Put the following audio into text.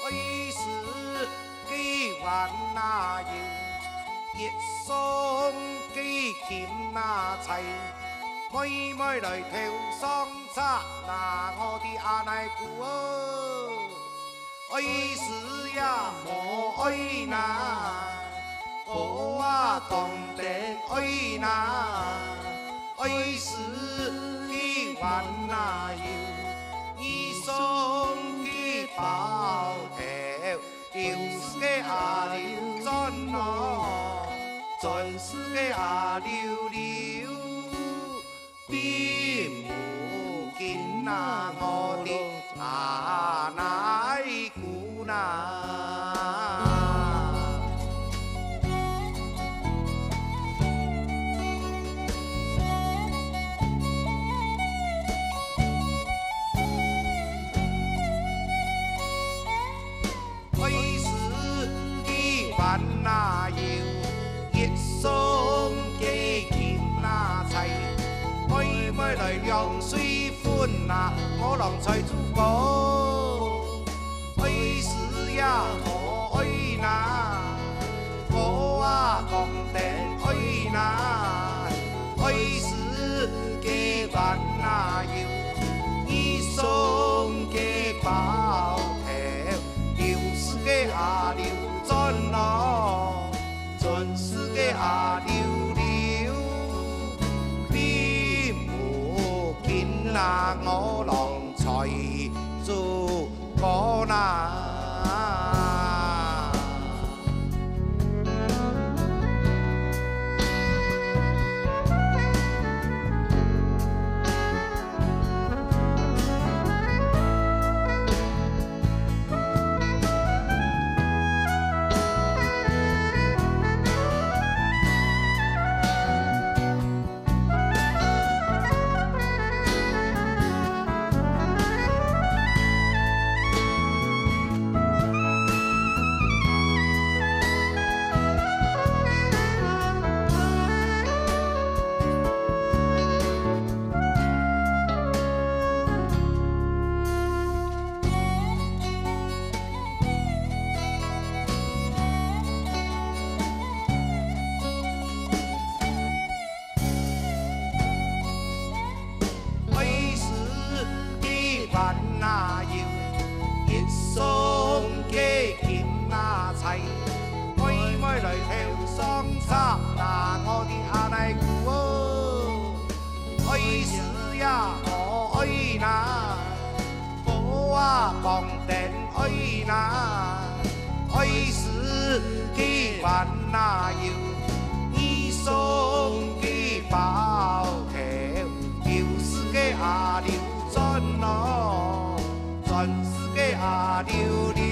为是几万那油，一双几钱那财，妹妹来跳双叉，那我的阿奶姑哦，爱是呀莫爱那，我啊当得爱那，爱是几万那油，一双几包头，就是个阿溜转咯，全是个阿溜溜，比不紧那我的阿奶姑呐。万那油，一双几钱那财，妹妹来凉水款那，我郎才主公，爱是呀我爱那，我啊讲得爱那，爱是几万那油，一双几包头，就是个阿溜。转咯，全是个阿溜溜，比不紧那我郎才做个那。万那油，一双几钱那财，妹妹来跳双叉，那我的阿奶姑哦，爱是呀我爱那，我啊讲得爱那，爱是几万那油，一双几包头，就是个阿溜转咯。全是个阿溜溜。